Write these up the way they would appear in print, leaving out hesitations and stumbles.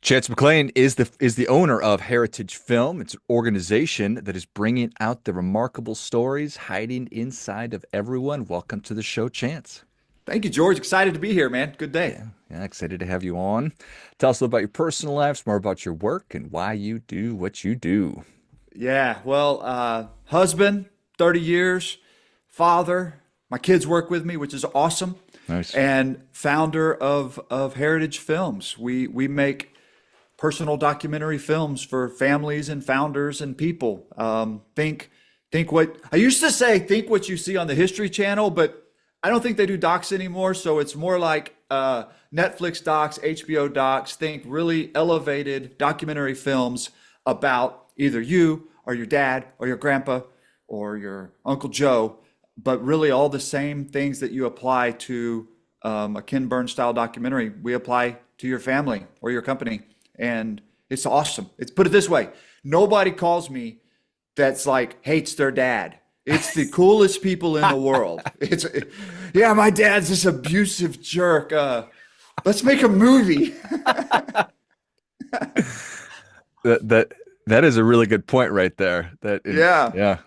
Chance McClain is the owner of Heritage Film. It's an organization that is bringing out the remarkable stories hiding inside of everyone. Welcome to the show, Chance. Thank you, George. Excited to be here, man. Good day. Yeah, excited to have you on. Tell us a little about your personal lives, more about your work, and why you do what you do. Husband, 30 years, father. My kids work with me, which is awesome, Nice. and founder of Heritage Films. We make personal documentary films for families and founders and people. Think what I used to say. Think what you see on the History Channel, but I don't think they do docs anymore. So it's more like Netflix docs, HBO docs. Think really elevated documentary films about either you or your dad or your grandpa or your Uncle Joe, but really all the same things that you apply to a Ken Burns style documentary, we apply to your family or your company. And it's awesome. It's put it this way. Nobody calls me that's like hates their dad. It's the coolest people in the world. Yeah, my dad's this abusive jerk. Let's make a movie. That that is a really good point right there. Yeah. Yeah.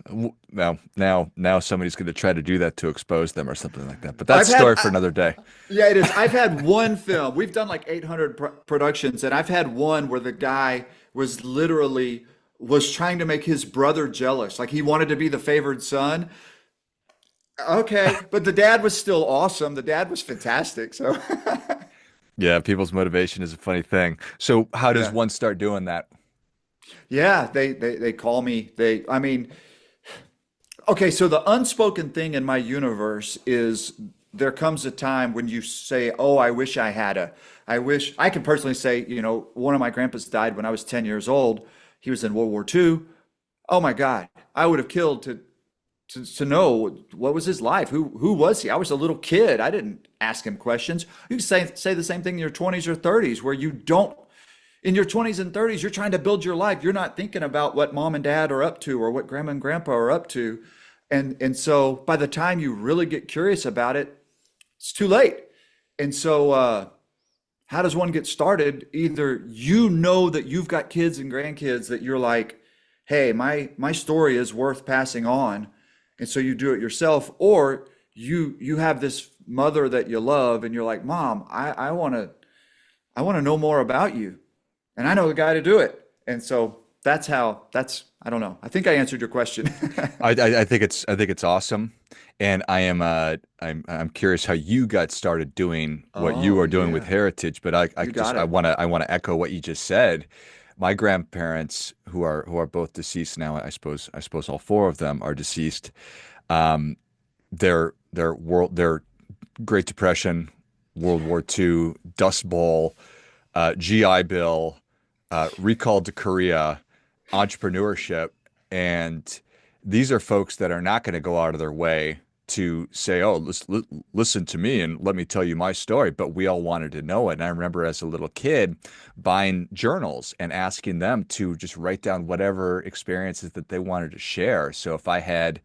Now somebody's going to try to do that to expose them or something like that. But that's I've a had, story for another day. yeah, it is. I've had one film. We've done like 800 productions, and I've had one where the guy was trying to make his brother jealous. Like he wanted to be the favored son. Okay, but the dad was still awesome. The dad was fantastic. So, Yeah, people's motivation is a funny thing. So how does yeah. one start doing that? Yeah, they call me. Okay, so the unspoken thing in my universe is there comes a time when you say, "Oh, I wish I had a." I wish I can personally say, one of my grandpas died when I was 10 years old. He was in World War II. Oh my God, I would have killed to know what was his life. Who was he? I was a little kid. I didn't ask him questions. You can say the same thing in your 20s or 30s, where you don't. In your 20s and 30s, you're trying to build your life. You're not thinking about what mom and dad are up to or what grandma and grandpa are up to. And so by the time you really get curious about it, it's too late. And so how does one get started? Either you know that you've got kids and grandkids that you're like, hey, my story is worth passing on, and so you do it yourself, or you have this mother that you love, and you're like, Mom, I want to know more about you, and I know the guy to do it. And so I don't know. I think I answered your question. I think it's awesome, and I'm curious how you got started doing what you Oh are doing with yeah, Heritage. But I you just got it. I want to echo what you just said. My grandparents, who are both deceased now, I suppose all four of them are deceased. Um, their Great Depression, World War II, Dust Bowl, GI Bill, recalled to Korea, entrepreneurship, and these are folks that are not going to go out of their way to say, "Oh, listen to me and let me tell you my story." But we all wanted to know it. And I remember as a little kid buying journals and asking them to just write down whatever experiences that they wanted to share. So if I had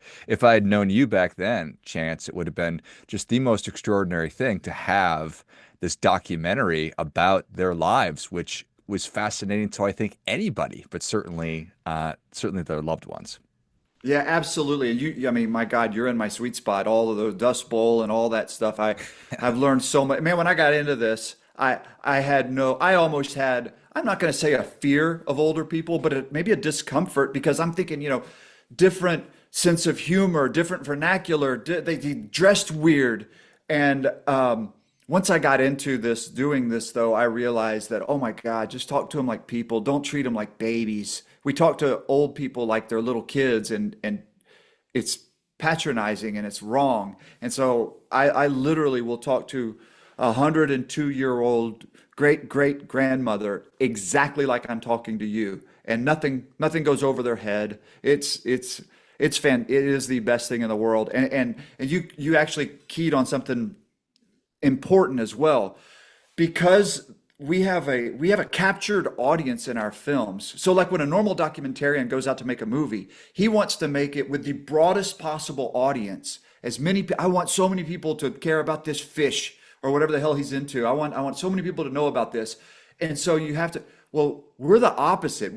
known you back then, Chance, it would have been just the most extraordinary thing to have this documentary about their lives, which was fascinating to I think anybody, but certainly their loved ones. Yeah, absolutely. And I mean, my God, you're in my sweet spot. All of the Dust Bowl and all that stuff. I've learned so much. Man, when I got into this, I almost had, I'm not going to say a fear of older people, but maybe a discomfort because I'm thinking, different sense of humor, different vernacular. They dressed weird. And once I got into this, doing this though, I realized that, oh my God, just talk to them like people. Don't treat them like babies. We talk to old people like they're little kids, and it's patronizing and it's wrong. And so I literally will talk to a 102-year-old great great grandmother exactly like I'm talking to you, and nothing goes over their head. It is the best thing in the world. And you actually keyed on something important as well, because we have a captured audience in our films. So like when a normal documentarian goes out to make a movie, he wants to make it with the broadest possible audience. I want so many people to care about this fish or whatever the hell he's into. I want so many people to know about this. And so you have to, well, we're the opposite.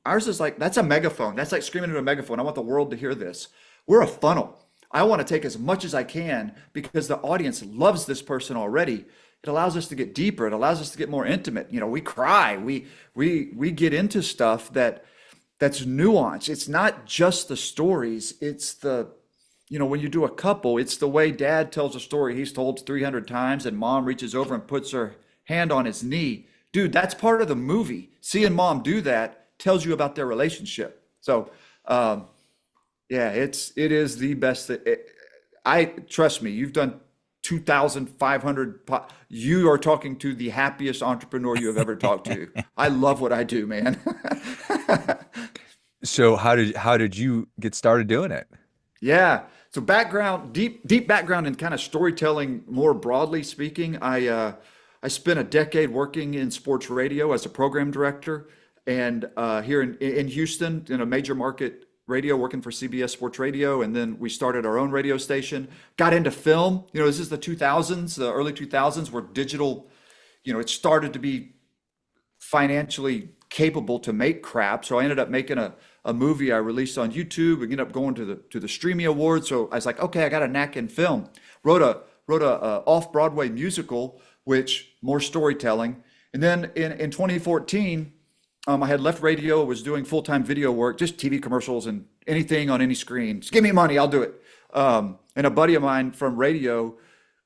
Ours is like, that's a megaphone. That's like screaming into a megaphone. I want the world to hear this. We're a funnel. I want to take as much as I can because the audience loves this person already. It allows us to get deeper. It allows us to get more intimate. We cry. We get into stuff that's nuanced. It's not just the stories. It's when you do a couple, it's the way dad tells a story he's told 300 times and mom reaches over and puts her hand on his knee. Dude, that's part of the movie. Seeing mom do that tells you about their relationship. So, yeah, it is the best. I trust me. You've done 2,500. You are talking to the happiest entrepreneur you have ever talked to. I love what I do, man. So how did you get started doing it? Yeah. So background, deep background in kind of storytelling, more broadly speaking. I spent a decade working in sports radio as a program director, and here in Houston, in a major market radio, working for CBS Sports Radio, and then we started our own radio station. Got into film. This is the 2000s, the early 2000s, where digital, it started to be financially capable to make crap. So I ended up making a movie I released on YouTube. We ended up going to the Streamy Awards. So I was like, okay, I got a knack in film. Wrote a off-Broadway musical, which more storytelling. And then in 2014, I had left radio, was doing full-time video work, just TV commercials and anything on any screen. Just give me money, I'll do it. And a buddy of mine from radio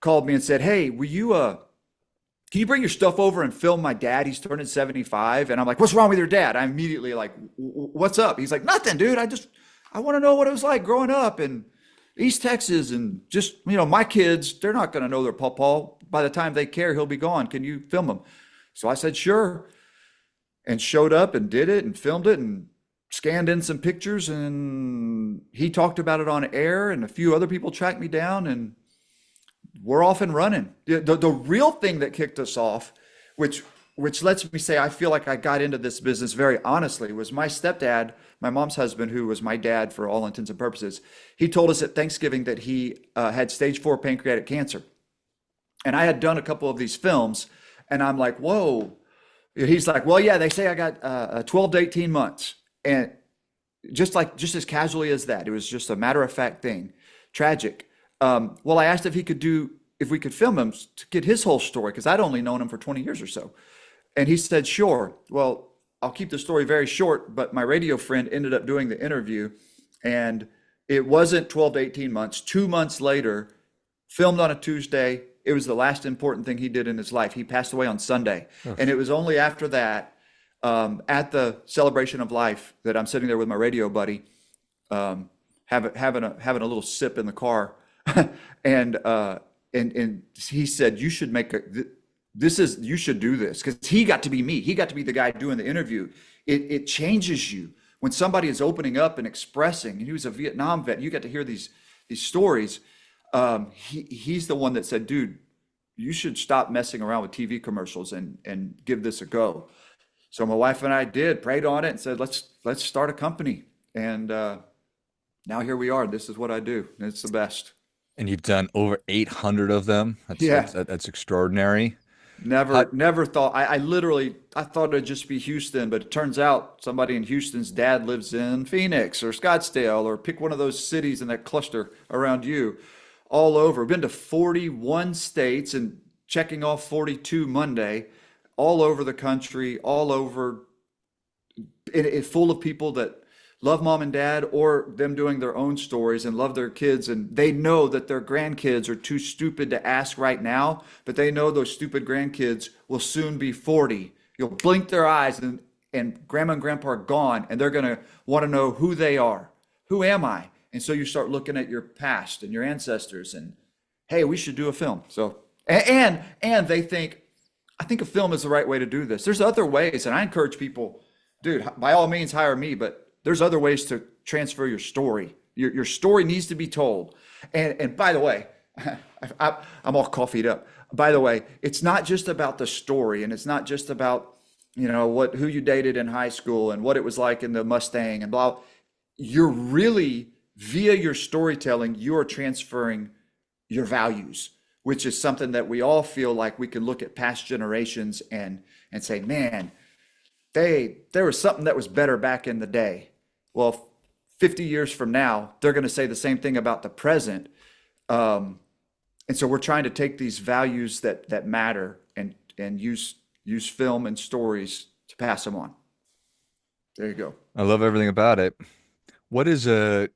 called me and said, "Hey, can you bring your stuff over and film my dad? He's turning 75." And I'm like, "What's wrong with your dad?" I'm immediately like, "What's up?" He's like, "Nothing, dude. I want to know what it was like growing up in East Texas, and just, my kids, they're not going to know their pawpaw. By the time they care, he'll be gone. Can you film him?" So I said, "Sure." And showed up and did it and filmed it and scanned in some pictures, and he talked about it on air, and a few other people tracked me down, and we're off and running. The real thing that kicked us off, which lets me say I feel like I got into this business very honestly, was my stepdad, my mom's husband, who was my dad for all intents and purposes. He told us at Thanksgiving that he had stage 4 pancreatic cancer. And I had done a couple of these films, and I'm like, whoa. He's like, "Well, yeah, they say I got 12 to 18 months." And just as casually as that, it was just a matter of fact thing. Tragic. Well, I asked if we could film him to get his whole story, because I'd only known him for 20 years or so. And he said, "Sure." Well, I'll keep the story very short, but my radio friend ended up doing the interview, and it wasn't 12 to 18 months. 2 months later, filmed on a Tuesday. It was the last important thing he did in his life. He passed away on Sunday. Oh. And it was only after that, at the celebration of life, that I'm sitting there with my radio buddy, having a little sip in the car. and he said, "You should you should do this." Because he got to be me. He got to be the guy doing the interview. It changes you when somebody is opening up and expressing. And he was a Vietnam vet. You got to hear these stories. He's the one that said, "Dude, you should stop messing around with TV commercials and give this a go." So my wife and I prayed on it, and said, let's start a company. And now here we are. This is what I do. And it's the best. And you've done over 800 of them. Yeah. That's extraordinary. Never thought. I thought it'd just be Houston, but it turns out somebody in Houston's dad lives in Phoenix or Scottsdale, or pick one of those cities in that cluster around you. All over. Been to 41 states and checking off 42 Monday, all over the country, all over, full of people that love mom and dad, or them doing their own stories and love their kids. And they know that their grandkids are too stupid to ask right now, but they know those stupid grandkids will soon be 40. You'll blink their eyes, and grandma and grandpa are gone, and they're going to want to know who they are. Who am I? And so you start looking at your past and your ancestors, and hey, we should do a film. So, and they think, I think a film is the right way to do this. There's other ways, and I encourage people, dude, by all means, hire me, but there's other ways to transfer your story. Your story needs to be told. And by the way, I'm all coffeeed up. By the way, it's not just about the story, and it's not just about, who you dated in high school and what it was like in the Mustang and blah. You're really, via your storytelling, you are transferring your values. which is something that we all feel like we can look at past generations and say, man, there was something that was better back in the day. Well, 50 years from now, they're going to say the same thing about the present. Um, and so we're trying to take these values that matter and use film and stories to pass them on. There you go. I love everything about it. What is a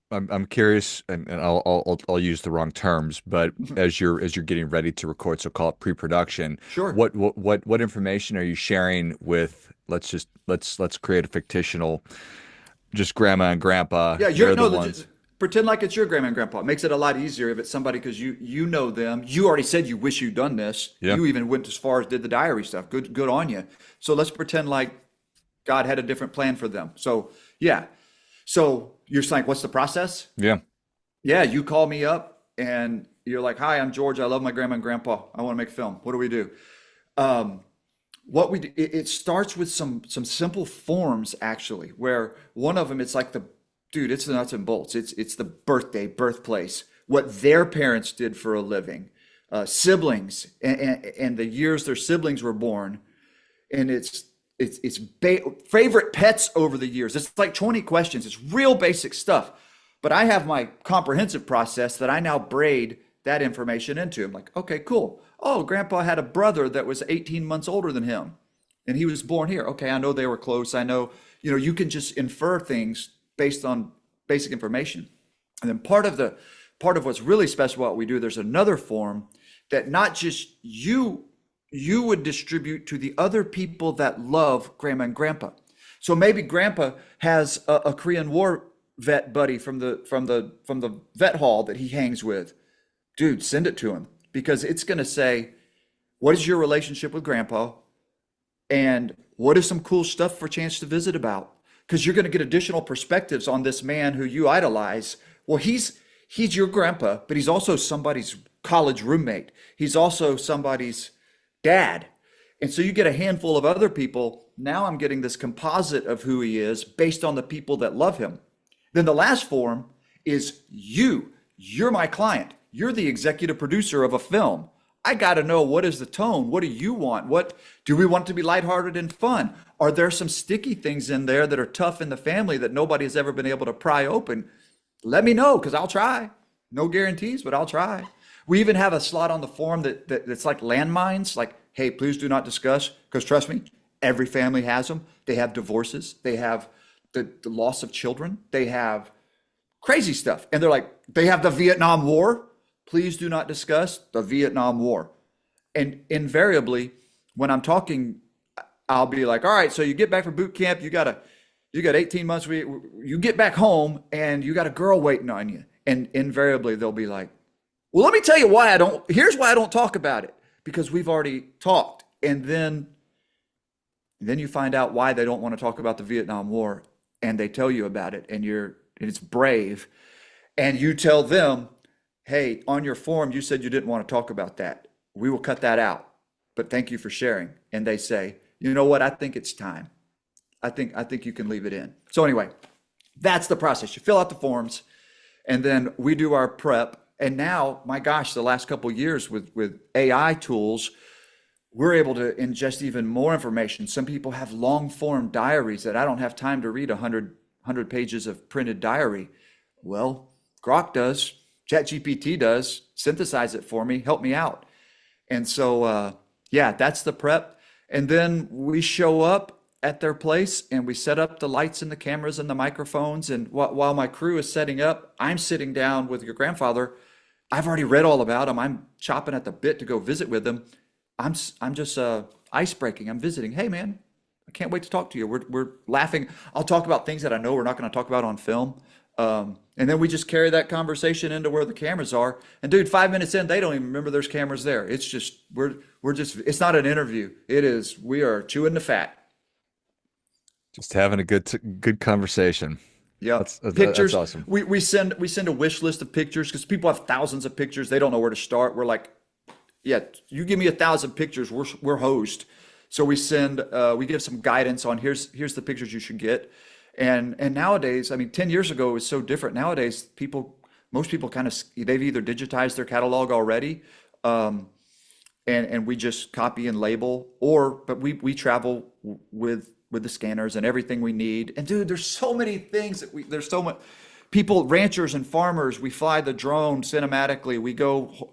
I'm curious, and I'll use the wrong terms, but as you're getting ready to record, so call it pre-production, Sure. what information are you sharing with, let's create a fictional, just grandma and grandpa. Yeah, They're the no, ones. pretend like it's your grandma and grandpa. It makes it a lot easier if it's somebody because you know them. You already said you wish you'd done this. Yeah. You even went as far as did the diary stuff. Good on you. So let's pretend like God had a different plan for them. So yeah. So you're saying, what's the process? Yeah. Yeah, you call me up and you're like, "Hi, I'm George. I love my grandma and grandpa. I want to make a film. What do we do?" Um, what we do, it starts with some simple forms actually, where one of them it's like the dude, it's the nuts and bolts. It's the birthday, birthplace, what their parents did for a living, siblings, and the years their siblings were born, and favorite pets over the years. It's like 20 questions. It's real basic stuff. But I have my comprehensive process that I now braid that information into. I'm like, okay, cool. Oh, grandpa had a brother that was 18 months older than him, and he was born here. Okay, I know they were close. I know, you can just infer things based on basic information. And then part of what's really special about what we do, there's another form that not just you would distribute to the other people that love grandma and grandpa. So maybe grandpa has a Korean War vet buddy from the vet hall that he hangs with. Dude, send it to him because it's going to say, what is your relationship with grandpa? And what is some cool stuff for Chance to visit about? Because you're going to get additional perspectives on this man who you idolize. Well, he's your grandpa, but he's also somebody's college roommate. He's also somebody's dad. And so you get a handful of other people. Now I'm getting this composite of who he is based on the people that love him. Then the last form is you. You're my client. You're the executive producer of a film. I got to know, what is the tone? What do you want? What do we want it to be lighthearted and fun? Are there some sticky things in there that are tough in the family that nobody has ever been able to pry open? Let me know because I'll try. No guarantees, but I'll try. We even have a slot on the form that's like landmines, like, hey, please do not discuss, because trust me, every family has them. They have divorces. They have the loss of children. They have crazy stuff. And they're like, they have the Vietnam War. Please do not discuss the Vietnam War. And invariably, when I'm talking, I'll be like, all right, so you get back from boot camp, you got 18 months, you get back home and you got a girl waiting on you. And invariably they'll be like, well, let me tell you here's why I don't talk about it, because we've already talked. And then you find out why they don't want to talk about the Vietnam War, and they tell you about it, and it's brave. And you tell them, hey, on your form, you said you didn't want to talk about that. We will cut that out, but thank you for sharing. And they say, you know what? I think it's time. I think you can leave it in. So anyway, that's the process. You fill out the forms, and then we do our prep. And now, my gosh, the last couple of years with AI tools, we're able to ingest even more information. Some people have long form diaries that I don't have time to read 100 pages of printed diary. Well, Grok does, ChatGPT does, synthesize it for me, help me out. And so, yeah, that's the prep. And then we show up at their place and we set up the lights and the cameras and the microphones. And while my crew is setting up, I'm sitting down with your grandfather. I've already read all about him. I'm chopping at the bit to go visit with him. I'm just ice breaking. I'm visiting. Hey, man, I can't wait to talk to you. We're laughing. I'll talk about things that I know we're not going to talk about on film. And then we just carry that conversation into where the cameras are. And dude, 5 minutes in, they don't even remember there's cameras there. It's just we're just it's not an interview. We are chewing the fat. Just having a good conversation. Yeah. That's Pictures. awesome. We send a wish list of pictures because people have thousands of pictures. They don't know where to start. We're like, yeah, you give me 1,000 pictures, we're host. So we give some guidance on here's the pictures you should get. And nowadays, I mean, 10 years ago it was so different. Nowadays, most people kind of they've either digitized their catalog already, um, and we just copy and label, or but we travel with the scanners and everything we need. And dude, there's so many things that we there's so much people, ranchers and farmers. We fly the drone cinematically. We go.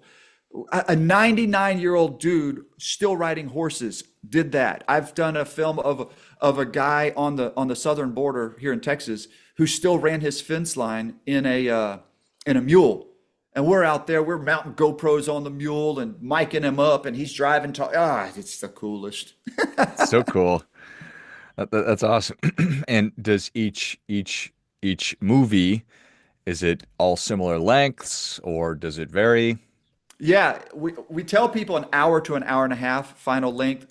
A 99-year-old dude still riding horses did that. I've done a film of a guy on the southern border here in Texas who still ran his fence line in a mule. And we're out there, we're mounting GoPros on the mule and miking him up, and he's driving. It's the coolest. So cool. That's awesome. And does each movie, is it all similar lengths or does it vary? Yeah, we tell people an hour to an hour and a half final length.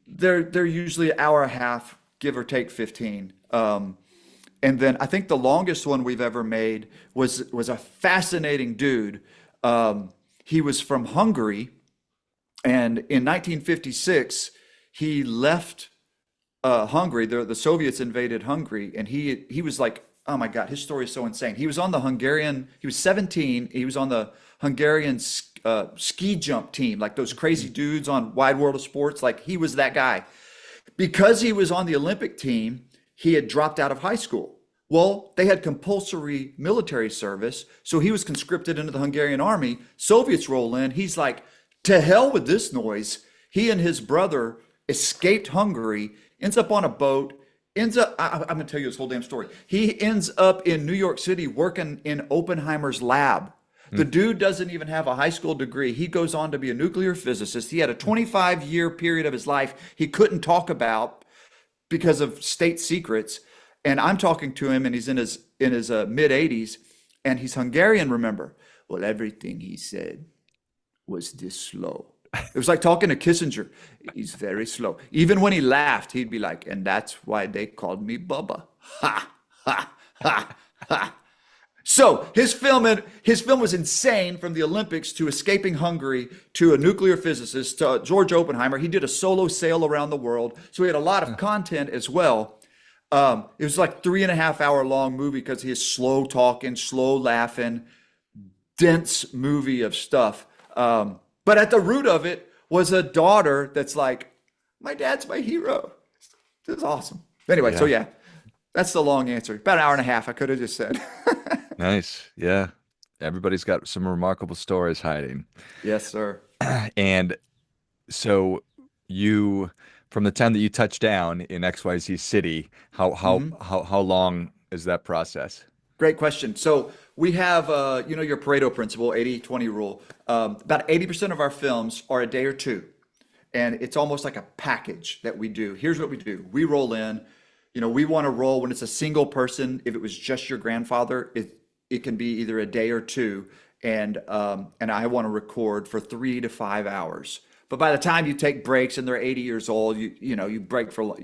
They're usually an hour and a half, give or take 15. And then I think the longest one we've ever made was a fascinating dude. He was from Hungary, and in 1956 he left Hungary. The Soviets invaded Hungary, and he was like, oh my God, his story is so insane. He was on the Hungarian. He was 17. He was on the Hungarian ski jump team, like those crazy dudes on Wide World of Sports. Like he was that guy. Because he was on the Olympic team, he had dropped out of high school. Well, they had compulsory military service, so he was conscripted into the Hungarian army. Soviets roll in. He's like, to hell with this noise. He and his brother escaped Hungary, ends up on a boat, I'm going to tell you this whole damn story. He ends up in New York City working in Oppenheimer's lab. The dude doesn't even have a high school degree. He goes on to be a nuclear physicist. He had a 25-year period of his life he couldn't talk about because of state secrets. And I'm talking to him, and he's in his mid 80s, and he's Hungarian. Remember? Well, everything he said was this slow. It was like talking to Kissinger. He's very slow. Even when he laughed, he'd be like, "And that's why they called me Bubba." Ha ha ha ha. So his film was insane, from the Olympics to escaping Hungary to a nuclear physicist to George Oppenheimer. He did a solo sail around the world, so he had a lot of content as well. It was like 3.5 hour long movie because he is slow talking, slow laughing, dense movie of stuff. But at the root of it was a daughter that's like, my dad's my hero. This is awesome. Anyway, so Yeah. yeah, that's the long answer. About an hour and a half, I could have just said. Nice. Yeah. Everybody's got some remarkable stories hiding. Yes, sir. And so you, from the time that you touch down in XYZ city, how long is that process? Great question. So we have, your Pareto principle, 80-20 rule. About 80% of our films are a day or two. And it's almost like a package that we do. Here's what we do. We roll in, we want to roll when it's a single person. If it was just your grandfather, it can be either a day or two. And I want to record for 3 to 5 hours. But by the time you take breaks and they're 80 years old, you break for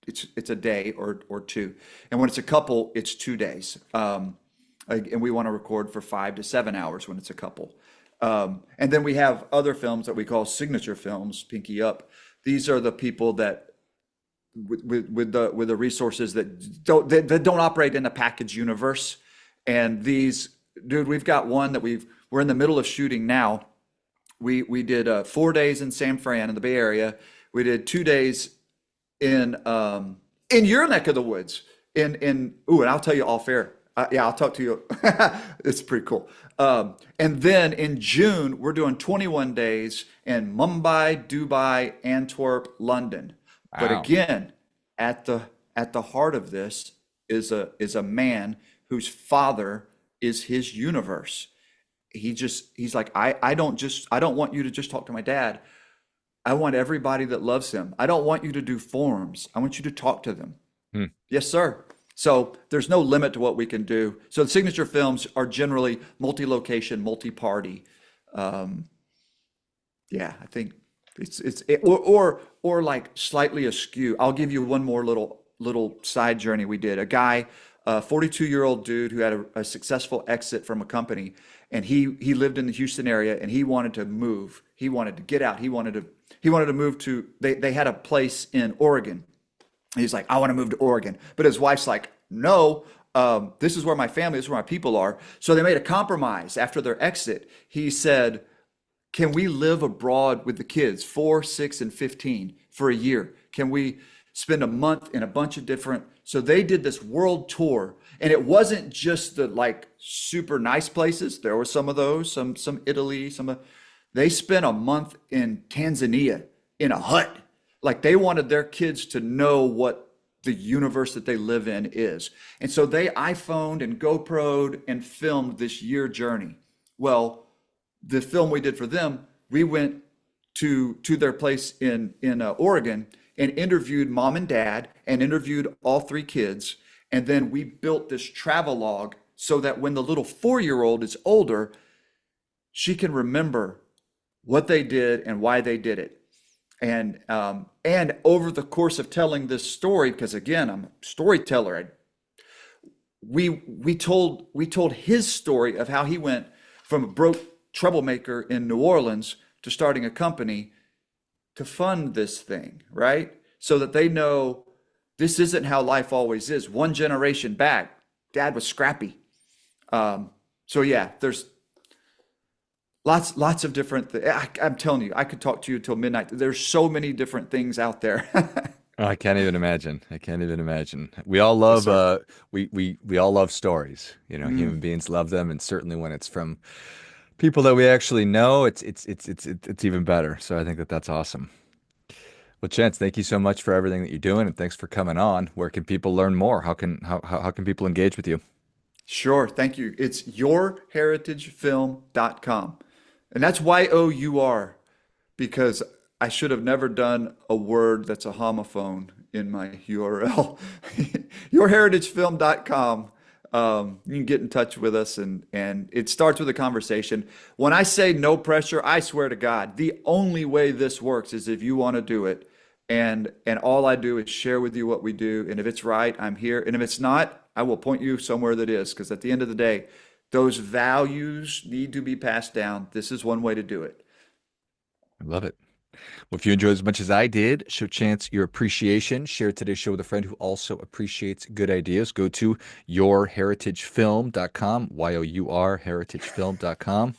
it's a day or two. And when it's a couple, it's 2 days. And we want to record for 5 to 7 hours when it's a couple. And then we have other films that we call signature films, Pinky Up. These are the people that with the resources that don't operate in a package universe. And these, dude, we've got one that we're in the middle of shooting now. We did 4 days in San Fran in the Bay Area. We did 2 days in your neck of the woods. And I'll tell you all fair. Yeah, I'll talk to you. It's pretty cool. And then in June, we're doing 21 days in Mumbai, Dubai, Antwerp, London. But Wow. again, at the heart of this is a man whose father is his universe. He's like, I don't want you to just talk to my dad. I want everybody that loves him. I don't want you to do forms. I want you to talk to them. Hmm. Yes, sir. So there's no limit to what we can do. So the signature films are generally multi-location, multi-party. Yeah, I think or like slightly askew. I'll give you one more little side journey we did. A guy, a 42-year-old dude who had a successful exit from a company, and he lived in the Houston area, and he wanted to move. He wanted to get out. He wanted to move to. They had a place in Oregon. He's like, I want to move to Oregon. But his wife's like, no, this is where my family, this is where my people are. So they made a compromise after their exit. He said, can we live abroad with the kids, 4, 6, and 15 for a year? Can we spend a month in a bunch of different? So they did this world tour, and it wasn't just the like super nice places. There were some of those, some Italy, they spent a month in Tanzania in a hut. Like they wanted their kids to know what the universe that they live in is. And so they iPhoned and GoPro'd and filmed this year journey. Well, the film we did for them, we went to their place in Oregon and interviewed mom and dad and interviewed all three kids, and then we built this travelogue so that when the little 4-year old is older, she can remember what they did and why they did it. And over the course of telling this story, because again, I'm a storyteller, we told his story of how he went from a broke troublemaker in New Orleans to starting a company to fund this thing, right? So that they know this isn't how life always is. One generation back, dad was scrappy. So yeah, there's lots of different I'm telling you, I could talk to you till midnight. There's so many different things out there. Oh, I can't even imagine. I can't even imagine. We all Yes, love sir. we all love stories. You know, human Mm, beings love them, and certainly when it's from people that we actually know, it's even better. So I think that that's awesome. Well, Chance, thank you so much for everything that you're doing, and thanks for coming on. Where can people learn more? How can people engage with you? sure, thank you. It's yourheritagefilm.com. And that's YOUR because I should have never done a word that's a homophone in my URL. Yourheritagefilm.com. You can get in touch with us, and it starts with a conversation. When I say no pressure, I swear to God, the only way this works is if you want to do it. And all I do is share with you what we do. And if it's right, I'm here. And if it's not, I will point you somewhere that is. Because at the end of the day, those values need to be passed down. This is one way to do it. I love it. Well, if you enjoyed as much as I did, show Chance your appreciation. Share today's show with a friend who also appreciates good ideas. Go to yourheritagefilm.com, YOUR heritagefilm.com,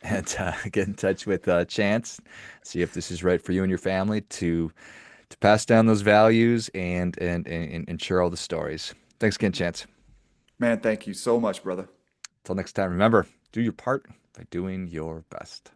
and get in touch with Chance. See if this is right for you and your family to pass down those values and share all the stories. Thanks again, Chance. Man, thank you so much, brother. Until next time, remember, do your part by doing your best.